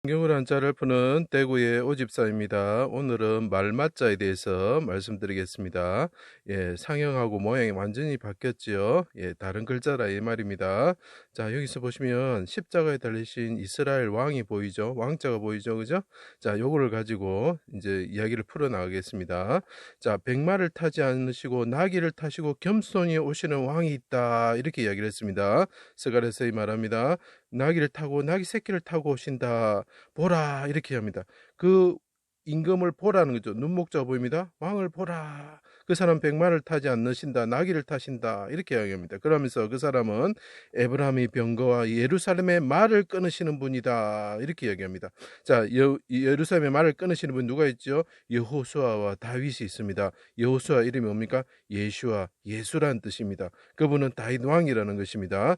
성경을 한자를 푸는 대구의 오집사입니다. 오늘은 말맞자에 대해서 말씀드리겠습니다. 상형하고 모양이 완전히 바뀌었지요. 다른 글자라 이 말입니다. 자, 여기서 보시면 십자가에 달리신 이스라엘 왕이 보이죠. 왕자가 보이죠. 그죠? 자, 요거를 가지고 이제 이야기를 풀어 나가겠습니다. 자, 백마를 타지 않으시고 나귀를 타시고 겸손히 오시는 왕이 있다. 이렇게 이야기를 했습니다. 스가랴서에 말합니다. 나귀를 타고 나귀 새끼를 타고 오신다. 보라 이렇게 합니다. 그 임금을 보라는 거죠. 눈목자가 보입니다. 왕을 보라. 그 사람 백마를 타지 않으신다. 나귀를 타신다. 이렇게 이야기합니다. 그러면서 그 사람은 에브라임의 병거와 예루살렘의 말을 끊으시는 분이다. 이렇게 이야기합니다. 자, 예루살렘의 말을 끊으시는 분 누가 있죠? 여호수아와 다윗이 있습니다. 여호수아 이름이 뭡니까? 예슈아, 예수라는 뜻입니다. 그분은 다윗 왕이라는 것입니다.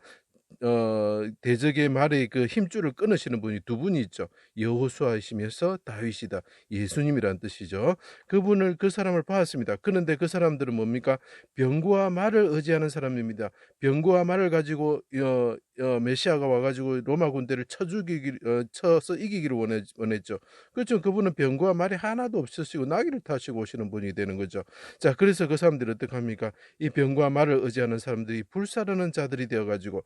대적의 말의 그 힘줄을 끊으시는 분이 두 분이 있죠. 여호수아이시면서 다윗이다. 예수님이란 뜻이죠. 그 사람을 봤습니다. 그런데 그 사람들은 뭡니까? 병거와 말을 의지하는 사람입니다. 병거와 말을 가지고 메시아가 와가지고 로마 군대를 쳐서 이기기를 원했죠. 그렇죠. 그분은 병거와 말이 하나도 없으시고 나귀를 타시고 오시는 분이 되는 거죠. 자, 그래서 그 사람들이 어떻게 합니까? 이 병거와 말을 의지하는 사람들이 불사르는 자들이 되어가지고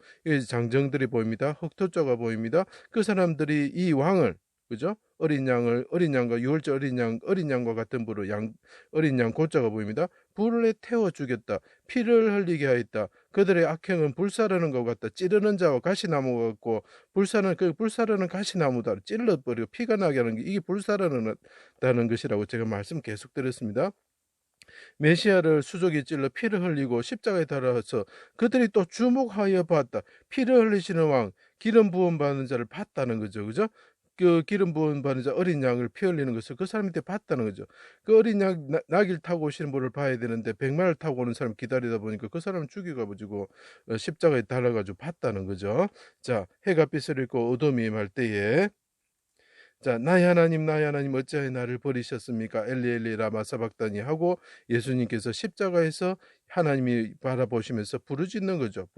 장정들이 보입니다. 흑토자가 보입니다. 그 사람들이 이 왕을, 그죠? 어린 양과 유월절 어린 양과 같은 불로 어린 양 고자가 보입니다. 불에 태워 죽였다. 피를 흘리게 하였다. 그들의 악행은 불사르는 것 같다. 찌르는 자와 가시나무 같고 불사르는 가시나무다. 찔러버리고 피가 나게 하는 게 이게 불사르는다는 것이라고 제가 말씀 계속 드렸습니다. 메시아를 수족이 찔러 피를 흘리고 십자가에 달아서 그들이 또 주목하여 봤다. 피를 흘리시는 왕, 기름 부음 받는 자를 봤다는 거죠. 그죠? 그 기름 부음 받는 자 어린 양을 피 흘리는 것을 그 사람한테 봤다는 거죠. 그 어린 양 나귀를 타고 오시는 분을 봐야 되는데 백마를 타고 오는 사람 기다리다 보니까 그 사람을 죽여가지고 십자가에 달아가지고 봤다는 거죠. 자, 해가 빛을 잃고 어둠이 임할 때에 자, 나의 하나님 어찌하여 나를 버리셨습니까? 엘리 엘리 라마 사박다니 하고 예수님께서 십자가에서 하나님이 바라보시면서 부르짖는 거죠.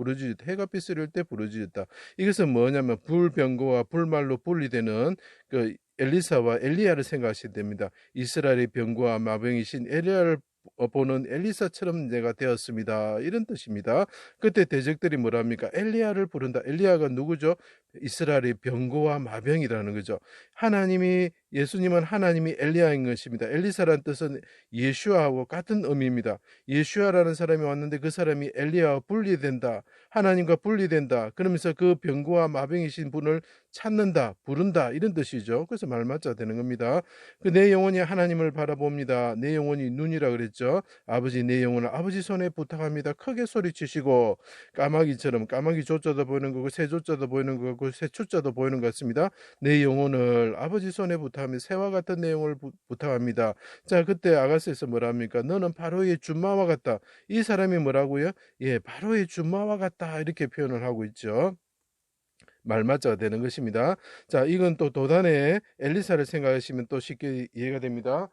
해가 빛을 때 부르짖었다. 이것은 뭐냐면 불병거와 불말로 분리되는 그 엘리사와 엘리야를 생각하시면 됩니다. 이스라엘의 병거와 마병이신 엘리야를 보는 엘리사처럼 내가 되었습니다. 이런 뜻입니다. 그때 대적들이 뭐랍니까? 엘리야를 부른다. 엘리야가 누구죠? 이스라엘의 병거와 마병이라는 거죠. 예수님은 하나님이 엘리야인 것입니다. 엘리사라는 뜻은 예슈아하고 같은 의미입니다. 예슈아라는 사람이 왔는데 그 사람이 엘리야와 분리된다. 하나님과 분리된다. 그러면서 그 병거와 마병이신 분을 찾는다, 부른다 이런 뜻이죠. 그래서 말맞자 되는 겁니다. 내 영혼이 하나님을 바라봅니다. 내 영혼이 눈이라 그랬죠. 아버지 내 영혼을 아버지 손에 부탁합니다. 크게 소리치시고 까마귀 조자도 보이는 거고 새 조자도 보이는 거고 새 초자도 보이는 것 같습니다. 내 영혼을 아버지 손에 부탁하며 새와 같은 내용을 부탁합니다. 자, 그때 아가스에서 뭐라 합니까? 너는 바로의 준마와 같다. 이 사람이 뭐라고요? 바로의 준마와 같다. 이렇게 표현을 하고 있죠. 말맞자가 되는 것입니다. 자, 이건 또 도단의 엘리사를 생각하시면 또 쉽게 이해가 됩니다.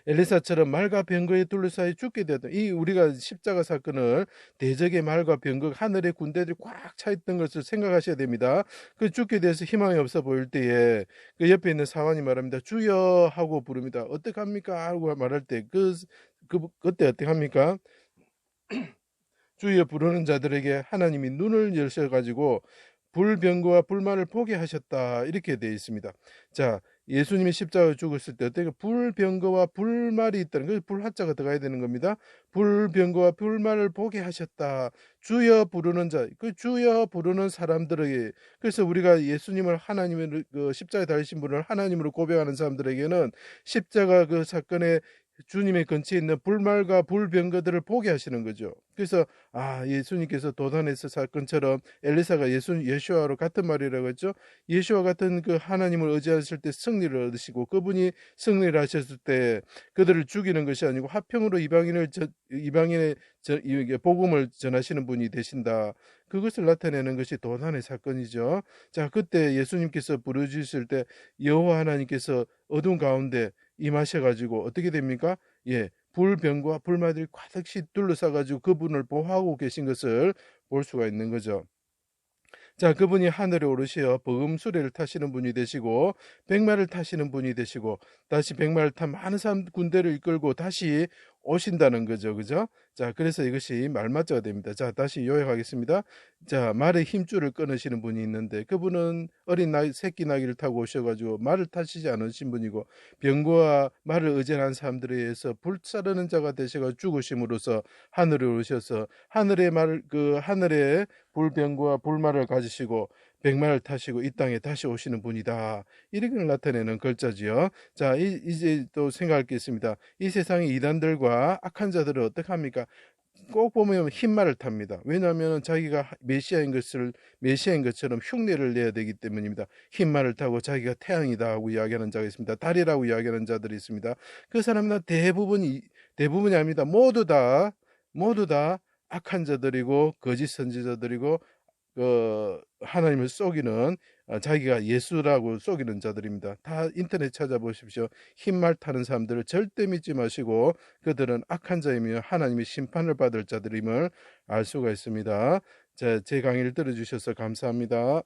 엘리사처럼 말과 병거에 둘러싸여 죽게 되었던 이 우리가 십자가 사건을 대적의 말과 병거 하늘의 군대들이 꽉 차 있던 것을 생각하셔야 됩니다. 그 죽게 돼서 희망이 없어 보일 때에 그 옆에 있는 사환이 말합니다. 주여 하고 부릅니다. 어떡합니까? 하고 말할 때 그때 어떡합니까? 주여 부르는 자들에게 하나님이 눈을 여셔가지고 불병거와 불말을 보게 하셨다 이렇게 되어 있습니다. 자, 예수님이 십자가에 죽었을 때 어떻게 불병거와 불말이 있다는 그 불하자가 들어가야 되는 겁니다. 불병거와 불말을 보게 하셨다. 주여 부르는 자, 그 주여 부르는 사람들에게 그래서 우리가 예수님을 하나님을 십자가에 달리신 분을 하나님으로 고백하는 사람들에게는 십자가 그 사건의 주님의 근처에 있는 불말과 불병거들을 보게 하시는 거죠. 그래서 예수님께서 도단에서 사건처럼 엘리사가 예수와로 같은 말이라고 했죠. 예수와 같은 그 하나님을 의지하실 때 승리를 얻으시고 그분이 승리를 하셨을 때 그들을 죽이는 것이 아니고 화평으로 이방인의 복음을 전하시는 분이 되신다. 그것을 나타내는 것이 도단의 사건이죠. 자, 그때 예수님께서 부르짖으실 때 여호와 하나님께서 어둠 가운데 임하셔가지고 어떻게 됩니까? 불병과 불마들이 가득씩 둘러싸가지고 그분을 보호하고 계신 것을 볼 수가 있는 거죠. 자, 그분이 하늘에 오르시어 복음 수레를 타시는 분이 되시고 백마를 타시는 분이 되시고 다시 백마를 탄 많은 사람 군대를 이끌고 다시 오신다는 거죠. 그죠? 자, 그래서 이것이 말맞자가 됩니다. 자, 다시 요약하겠습니다. 자, 말의 힘줄을 끊으시는 분이 있는데 그분은 어린 나귀, 새끼 나귀를 타고 오셔가지고 말을 타시지 않으신 분이고 병거와 말을 의존한 사람들에 의해서 불사르는 자가 되셔가 죽으심으로써 하늘에 오르셔서 하늘의 말, 그 하늘의 불병거와 불말을 가지시고 백마를 타시고 이 땅에 다시 오시는 분이다. 이렇게 나타내는 글자지요. 자, 이제 또 생각할 게 있습니다. 이 세상의 이단들과 악한 자들은 어떻게 합니까? 꼭 보면 흰말을 탑니다. 왜냐하면 자기가 메시아인 것처럼 흉내를 내야 되기 때문입니다. 흰말을 타고 자기가 태양이다 하고 이야기하는 자가 있습니다. 달이라고 이야기하는 자들이 있습니다. 그 사람은 대부분이 아닙니다. 모두 다 악한 자들이고 거짓 선지자들이고 하나님을 속이는 자기가 예수라고 속이는 자들입니다. 다 인터넷 찾아보십시오. 흰말 타는 사람들을 절대 믿지 마시고 그들은 악한 자이며 하나님의 심판을 받을 자들임을 알 수가 있습니다. 자, 제 강의를 들어주셔서 감사합니다.